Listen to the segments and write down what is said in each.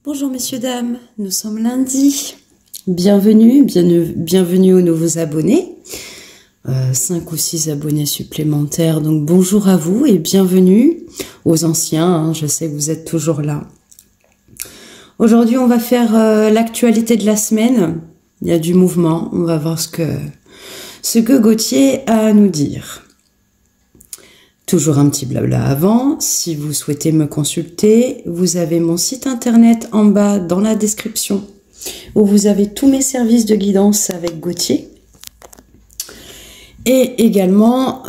Bonjour messieurs, dames, nous sommes lundi. Bienvenue aux nouveaux abonnés. 5 ou 6 abonnés supplémentaires, donc bonjour à vous et bienvenue aux anciens, hein, je sais que vous êtes toujours là. Aujourd'hui on va faire l'actualité de la semaine, il y a du mouvement, on va voir ce que Gauthier a à nous dire. Toujours un petit blabla avant, si vous souhaitez me consulter, vous avez mon site internet en bas dans la description où vous avez tous mes services de guidance avec Gauthier. Et également,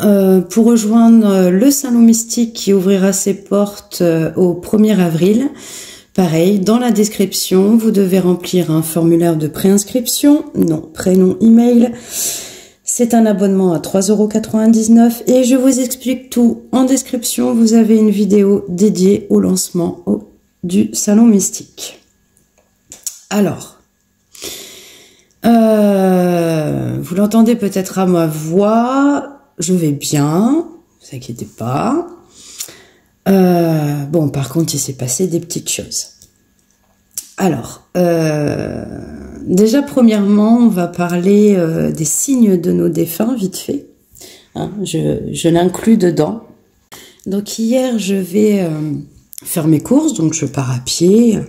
pour rejoindre le Salon Mystique qui ouvrira ses portes au 1er avril, pareil, dans la description, vous devez remplir un formulaire de préinscription, nom, prénom, email. C'est un abonnement à 3,99 € et je vous explique tout en description. Vous avez une vidéo dédiée au lancement du Salon Mystique. Alors, vous l'entendez peut-être à ma voix, je vais bien, ne vous inquiétez pas. Bon, par contre, il s'est passé des petites choses. Alors, déjà, premièrement, on va parler des signes de nos défunts, vite fait. Hein, je l'inclus dedans. Donc, hier, je vais faire mes courses, donc je pars à pied.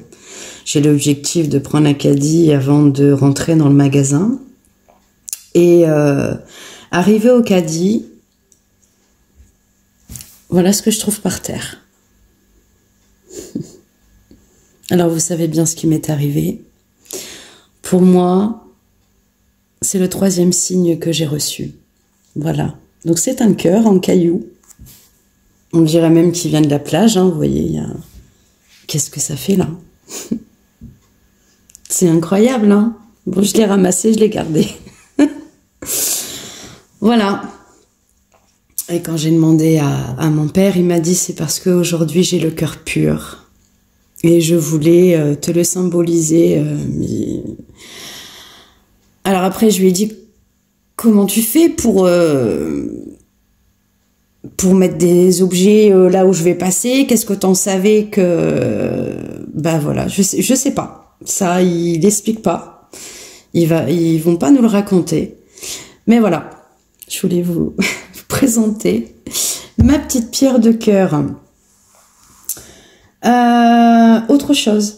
J'ai l'objectif de prendre un caddie avant de rentrer dans le magasin. Et arrivé au caddie, voilà ce que je trouve par terre. Alors, vous savez bien ce qui m'est arrivé. Pour moi, c'est le 3e signe que j'ai reçu. Voilà. Donc, c'est un cœur en caillou. On dirait même qu'il vient de la plage. Hein, vous voyez, qu'est-ce que ça fait là? C'est incroyable. Hein, bon, je l'ai ramassé, je l'ai gardé. Voilà. Et quand j'ai demandé à mon père, il m'a dit c'est parce qu'aujourd'hui j'ai le cœur pur. Et je voulais te le symboliser. Alors après, je lui ai dit, comment tu fais pour mettre des objets là où je vais passer? Qu'est-ce que t'en savais que... Ben voilà, je sais pas. Ça, il n'explique pas. Ils vont pas nous le raconter. Mais voilà, je voulais vous présenter ma petite pierre de cœur. Autre chose,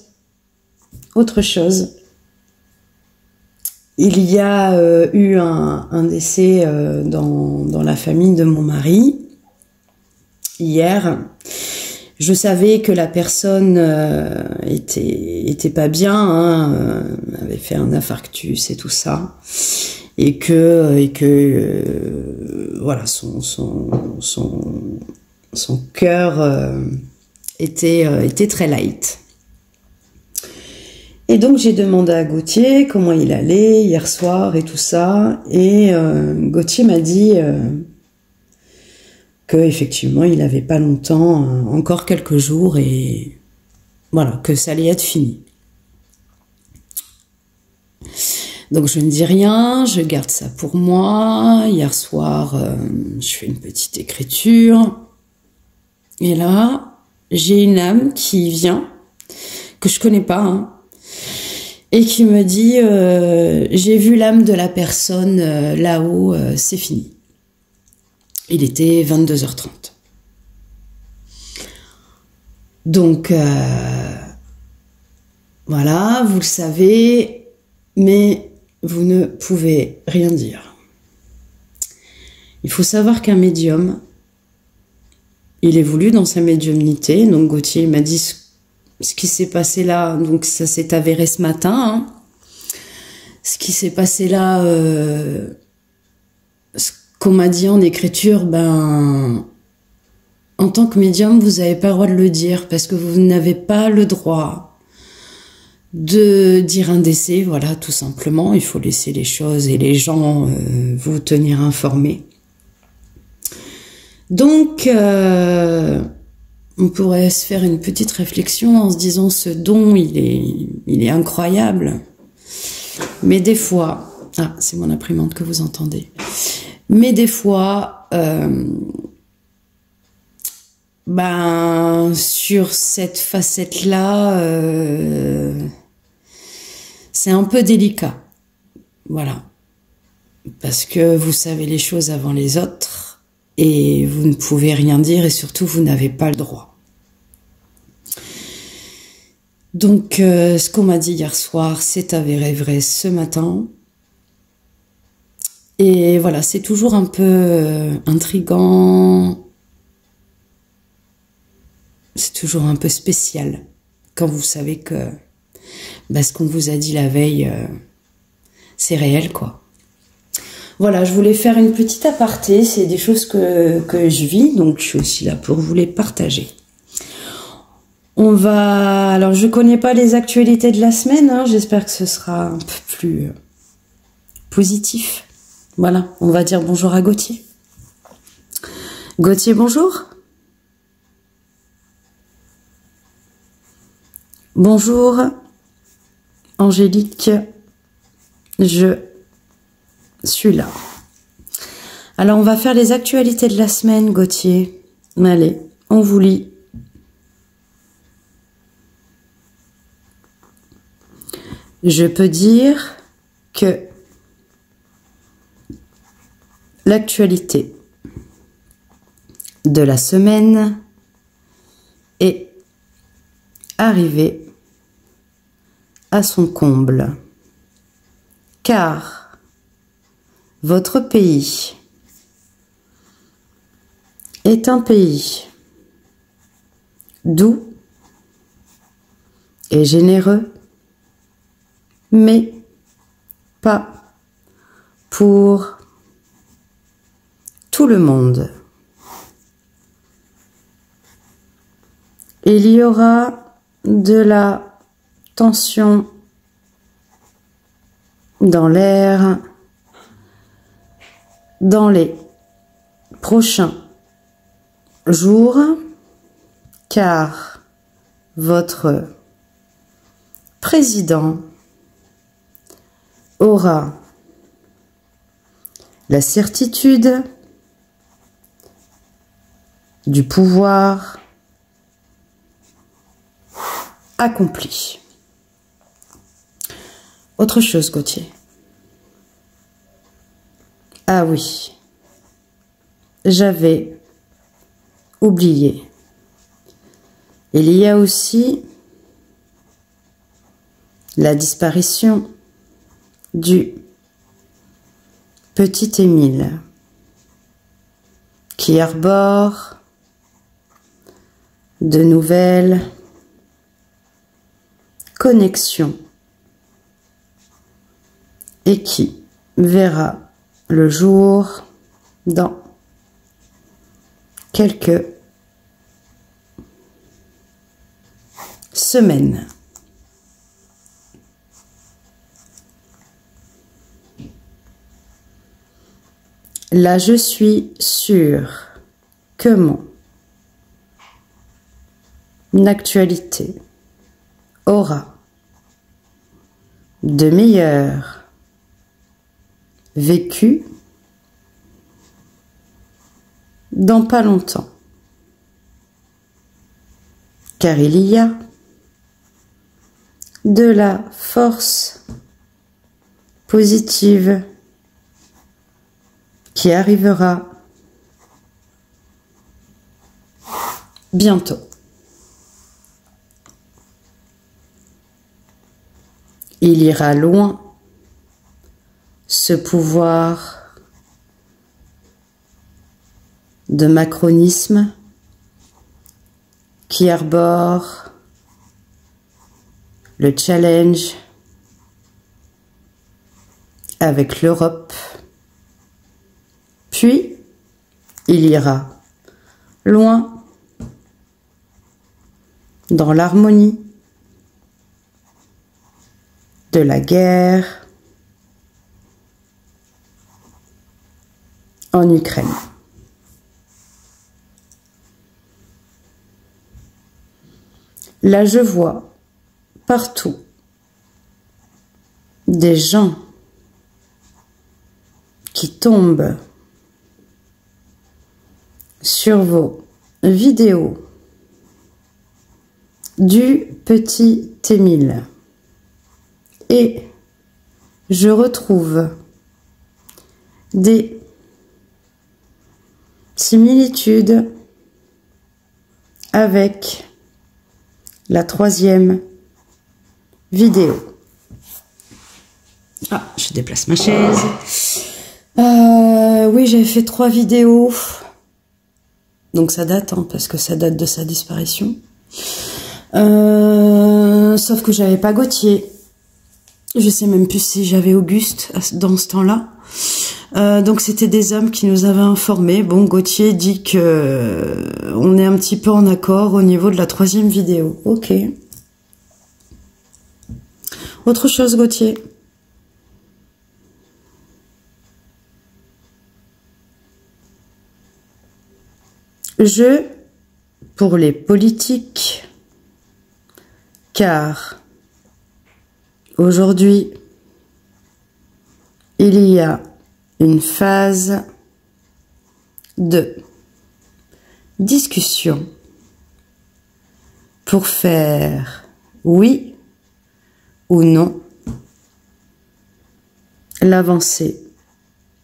il y a eu un décès dans la famille de mon mari hier. Je savais que la personne était pas bien, hein, avait fait un infarctus et tout ça, et que voilà, son cœur était très light. Et donc j'ai demandé à Gauthier comment il allait hier soir et tout ça, et Gauthier m'a dit que effectivement il avait pas longtemps, encore quelques jours, et voilà, que ça allait être fini. Donc je ne dis rien, je garde ça pour moi. Hier soir, je fais une petite écriture, et là j'ai une âme qui vient, que je connais pas, hein, et qui me dit j'ai vu l'âme de la personne là-haut, c'est fini. Il était 22h30. Donc voilà, vous le savez, mais vous ne pouvez rien dire. Il faut savoir qu'un médium, il évolue dans sa médiumnité. Donc Gauthier m'a dit ce qui s'est passé là, donc ça s'est avéré ce matin. Hein. Ce qui s'est passé là, ce qu'on m'a dit en écriture, ben, en tant que médium, vous n'avez pas le droit de le dire parce que vous n'avez pas le droit de dire un décès. Voilà, tout simplement. Il faut laisser les choses et les gens vous tenir informés. Donc, on pourrait se faire une petite réflexion en se disant ce don, il est incroyable. Mais des fois, ah, c'est mon imprimante que vous entendez. Mais des fois, ben, sur cette facette-là, c'est un peu délicat. Voilà. Parce que vous savez les choses avant les autres et vous ne pouvez rien dire et surtout vous n'avez pas le droit. Donc ce qu'on m'a dit hier soir s'est avéré vrai ce matin. Et voilà, c'est toujours un peu intriguant. C'est toujours un peu spécial quand vous savez que ce qu'on vous a dit la veille, c'est réel, quoi. Voilà, je voulais faire une petite aparté. C'est des choses que je vis, donc je suis aussi là pour vous les partager. Alors, je connais pas les actualités de la semaine, hein, j'espère que ce sera un peu plus positif. Voilà, on va dire bonjour à Gauthier. Gauthier, bonjour. Bonjour, Angélique, je suis là. Alors, on va faire les actualités de la semaine, Gauthier. Allez, on vous lit. Je peux dire que l'actualité de la semaine est arrivée à son comble, car votre pays est un pays doux et généreux, mais pas pour tout le monde. Il y aura de la tension dans l'air dans les prochains jours, car votre président aura la certitude du pouvoir accompli. Autre chose, Gauthier. Ah oui, j'avais oublié. Il y a aussi la disparition du petit Émile qui arbore de nouvelles connexions et qui verra le jour dans quelques semaines. Là, je suis sûre que mon actualité aura de meilleurs vécus dans pas longtemps, car il y a de la force positive qui arrivera bientôt. Il ira loin, ce pouvoir de macronisme qui arbore le challenge avec l'Europe. Puis, il ira loin dans l'harmonie de la guerre en Ukraine. Là, je vois partout des gens qui tombent sur vos vidéos du petit Émile et je retrouve des similitudes avec la 3e vidéo. Ah, je déplace ma chaise. Oui, j'avais fait 3 vidéos. Donc ça date, hein, parce que ça date de sa disparition. Sauf que j'avais pas Gauthier. Je sais même plus si j'avais Auguste dans ce temps-là. Donc c'était des hommes qui nous avaient informés. Bon, Gauthier dit que on est un petit peu en accord au niveau de la 3e vidéo. Ok. Autre chose, Gauthier? Pour les politiques, car aujourd'hui, il y a une phase de discussion pour faire oui ou non l'avancée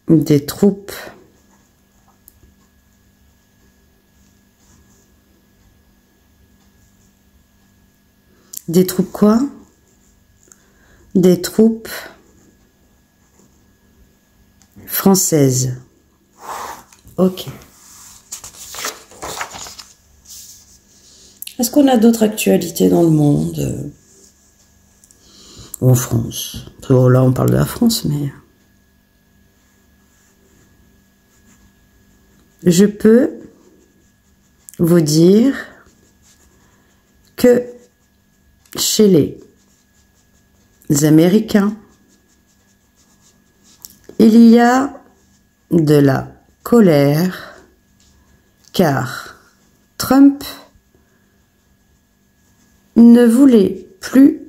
des troupes quoi? Des troupes françaises. Ok. Est-ce qu'on a d'autres actualités dans le monde? En France. Bon, là, on parle de la France, mais... Je peux vous dire que chez les Américains, il y a de la colère car Trump ne voulait plus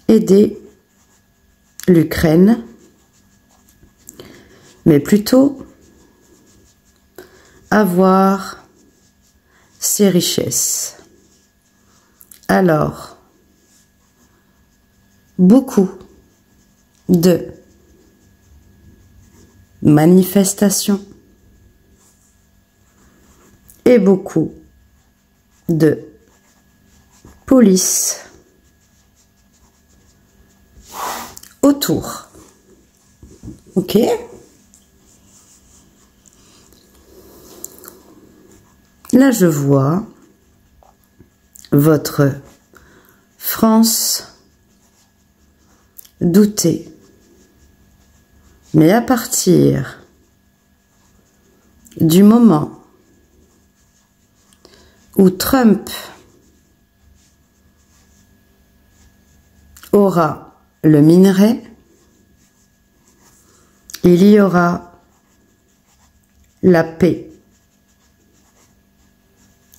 aider l'Ukraine, mais plutôt avoir ses richesses. Alors, beaucoup de manifestations et beaucoup de police autour. Ok? Là, je vois votre France douter. Mais à partir du moment où Trump aura le minerai, il y aura la paix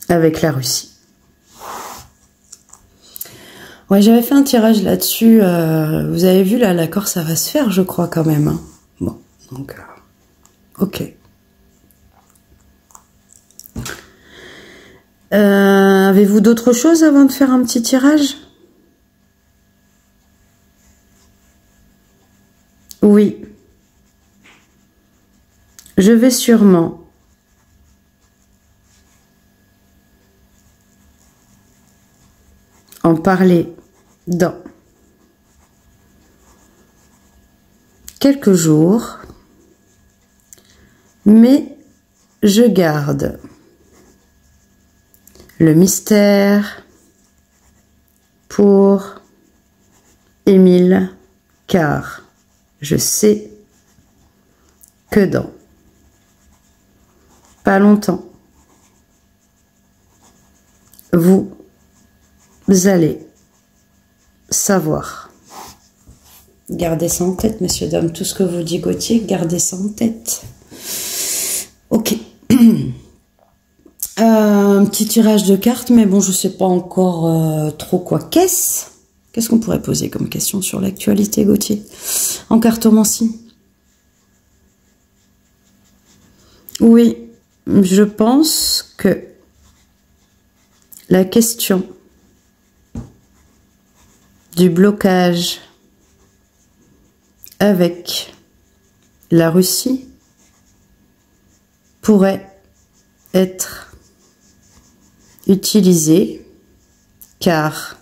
avec la Russie. Ouais, j'avais fait un tirage là-dessus. Vous avez vu, là, l'accord, ça va se faire, je crois, quand même. Hein. Bon, donc, ok. Avez-vous d'autres choses avant de faire un petit tirage? Oui. Je vais sûrement en parler dans quelques jours, mais je garde le mystère pour Émile, car je sais que dans pas longtemps, vous allez savoir. Gardez ça en tête, messieurs, dames. Tout ce que vous dit Gauthier, gardez ça en tête. Ok. Un petit tirage de cartes, mais bon, je sais pas encore trop quoi. Qu'est-ce qu'on pourrait poser comme question sur l'actualité, Gauthier? En cartomancie. Oui, je pense que la question du blocage avec la Russie pourrait être utilisé car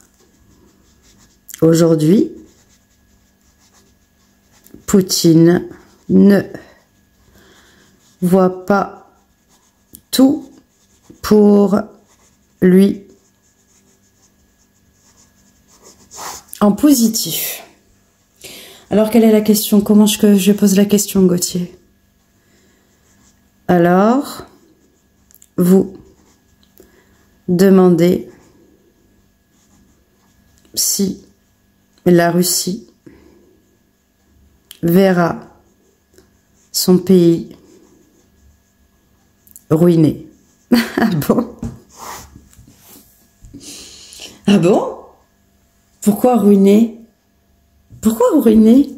aujourd'hui, Poutine ne voit pas tout pour lui en positif. Alors, quelle est la question? Comment je pose la question, Gauthier? Alors, vous demandez si la Russie verra son pays ruiné. Ah bon? Ah bon? Pourquoi ruiné? Pourquoi ruiné?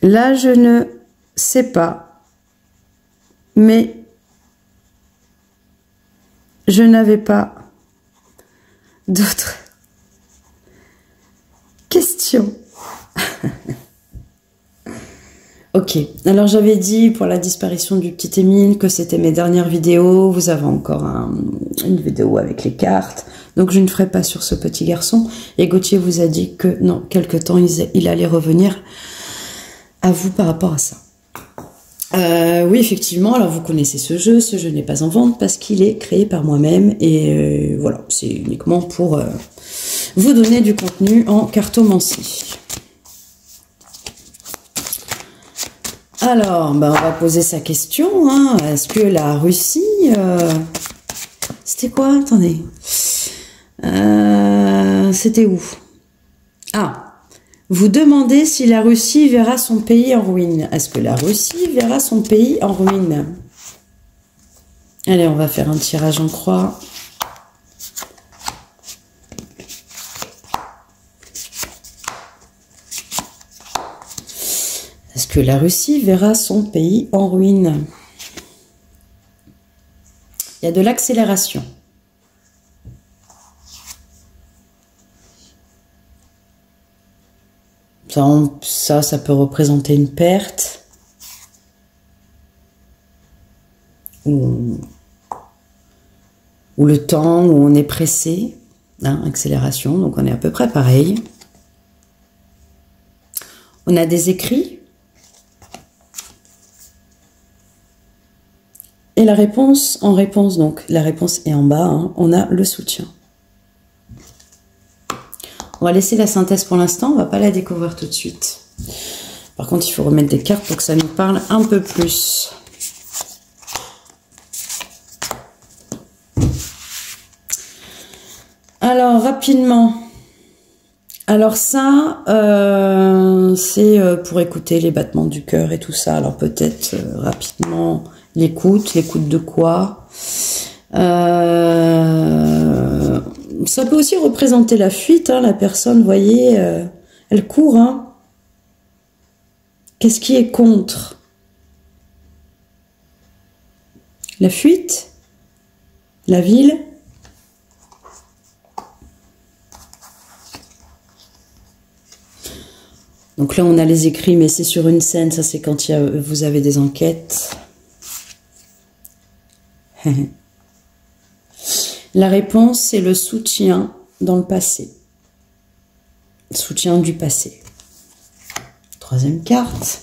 Là, je ne sais pas. Mais je n'avais pas d'autres questions. Ok, alors j'avais dit pour la disparition du petit Émile que c'était mes dernières vidéos. Vous avez encore une vidéo avec les cartes. Donc je ne ferai pas sur ce petit garçon. Et Gauthier vous a dit que non, quelque temps il allait revenir à vous par rapport à ça. Oui, effectivement, alors vous connaissez ce jeu n'est pas en vente parce qu'il est créé par moi-même et voilà, c'est uniquement pour vous donner du contenu en cartomancie. Alors, on va poser sa question, hein. Est-ce que la Russie... C'était quoi? Attendez. C'était où? Ah, vous demandez si la Russie verra son pays en ruine. Est-ce que la Russie verra son pays en ruine? Allez, on va faire un tirage en croix. Est-ce que la Russie verra son pays en ruine? Il y a de l'accélération. Ça peut représenter une perte. Ou le temps où on est pressé. Hein, accélération, donc on est à peu près pareil. On a des écrits. Et la réponse, donc la réponse est en bas, hein, on a le soutien. On va laisser la synthèse pour l'instant, on va pas la découvrir tout de suite. Par contre, il faut remettre des cartes pour que ça nous parle un peu plus. Alors, rapidement. Alors ça, c'est pour écouter les battements du cœur et tout ça. Alors peut-être rapidement... L'écoute de quoi? Ça peut aussi représenter la fuite, hein, la personne, vous voyez, elle court. Hein. Qu'est-ce qui est contre? La fuite? La ville? Donc là, on a les écrits, mais c'est sur une scène, ça c'est quand vous avez des enquêtes. La réponse, c'est le soutien dans le passé. Soutien du passé. Troisième carte.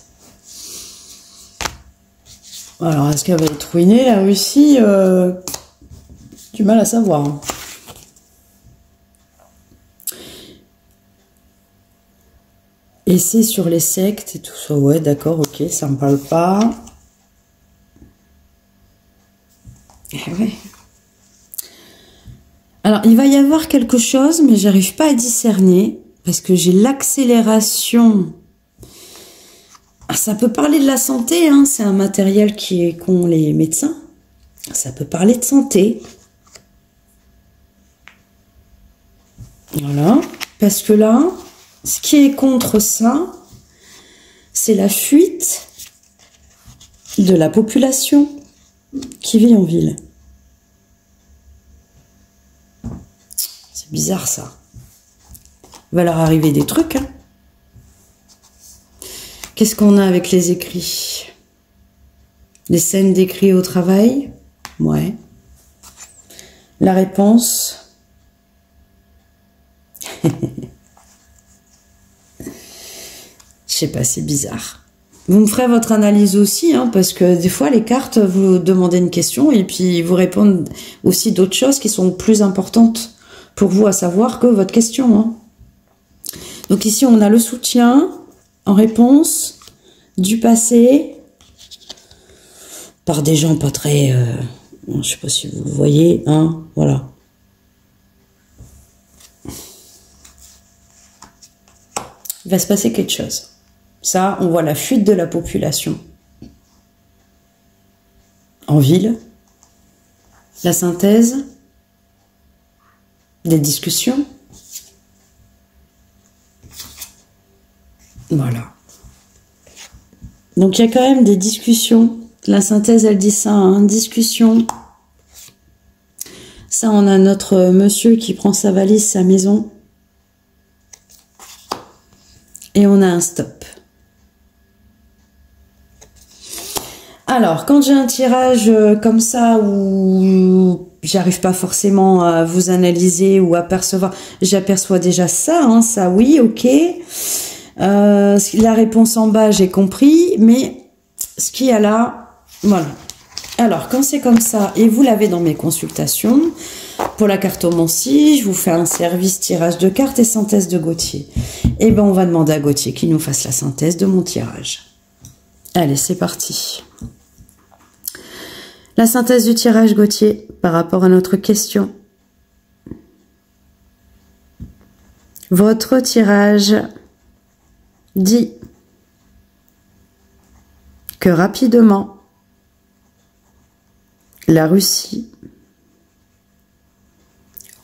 Alors, est-ce qu'elle va être ruinée, la Russie? Du mal à savoir. Et c'est sur les sectes et tout ça. Ouais, d'accord, ok, ça me parle pas. Ouais. Alors, il va y avoir quelque chose, mais j'arrive pas à discerner, parce que j'ai l'accélération. Ça peut parler de la santé, hein, c'est un matériel qu'ont les médecins. Ça peut parler de santé. Voilà, parce que là, ce qui est contre ça, c'est la fuite de la population qui vit en ville. C'est bizarre ça. Il va leur arriver des trucs. Hein. Qu'est-ce qu'on a avec les écrits? Les scènes d'écrits au travail? Ouais. La réponse? Je sais pas, c'est bizarre. Vous me ferez votre analyse aussi, hein, parce que des fois, les cartes, vous demandez une question et puis ils vous répondent aussi d'autres choses qui sont plus importantes pour vous à savoir que votre question. Hein. Donc ici, on a le soutien en réponse du passé par des gens pas très... je sais pas si vous le voyez, hein, voilà. Il va se passer quelque chose. Ça, on voit la fuite de la population en ville, la synthèse, des discussions. Voilà. Donc, il y a quand même des discussions. La synthèse, elle dit ça, hein, discussion. Ça, on a notre monsieur qui prend sa valise, sa maison. Et on a un stop. Alors, quand j'ai un tirage comme ça où j'arrive pas forcément à vous analyser ou à percevoir, j'aperçois déjà ça, hein, ça oui, ok. La réponse en bas, j'ai compris, mais ce qu'il y a là, voilà. Alors, quand c'est comme ça, et vous l'avez dans mes consultations, pour la cartomancie, je vous fais un service tirage de cartes et synthèse de Gauthier. Et ben, on va demander à Gauthier qu'il nous fasse la synthèse de mon tirage. Allez, c'est parti. La synthèse du tirage, Gauthier, par rapport à notre question. Votre tirage dit que rapidement, la Russie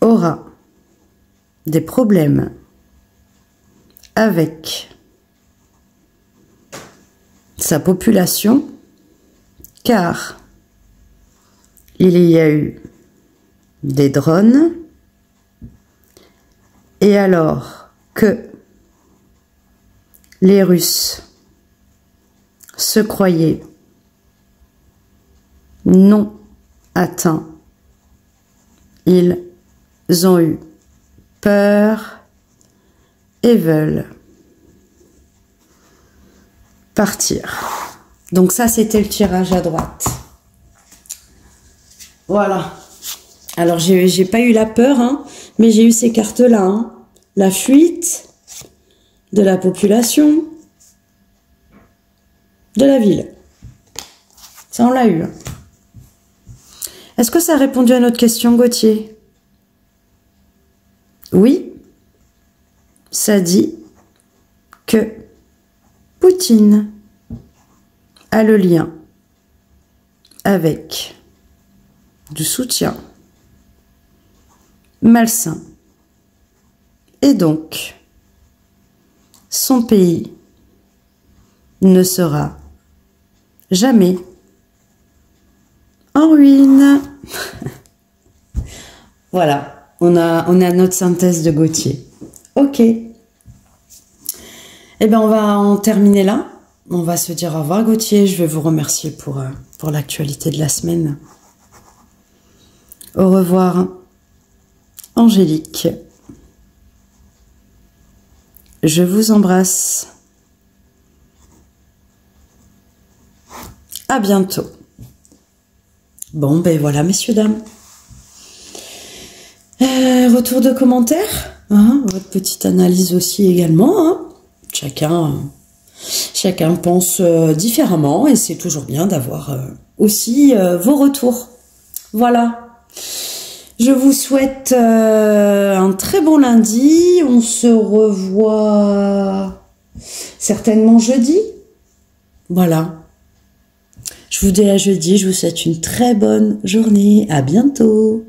aura des problèmes avec sa population, car il y a eu des drones, et alors que les Russes se croyaient non atteints, ils ont eu peur et veulent partir. Donc ça, c'était le tirage à droite. Voilà. Alors, j'ai pas eu la peur, hein, mais j'ai eu ces cartes-là. Hein. La fuite de la population de la ville. Ça, on l'a eu. Est-ce que ça a répondu à notre question, Gauthier? Oui. Ça dit que Poutine a le lien avec du soutien malsain. Et donc, son pays ne sera jamais en ruine. Voilà, on a notre synthèse de Gauthier. Ok. Eh bien, on va en terminer là. On va se dire au revoir, Gauthier. Je vais vous remercier pour l'actualité de la semaine. Au revoir, Angélique. Je vous embrasse. À bientôt. Bon, ben voilà, messieurs, dames. Retour de commentaires. Hein, votre petite analyse aussi également. Hein. Chacun pense différemment et c'est toujours bien d'avoir aussi vos retours. Voilà. Je vous souhaite un très bon lundi. On se revoit certainement jeudi. Voilà. Je vous dis à jeudi. Je vous souhaite une très bonne journée. À bientôt.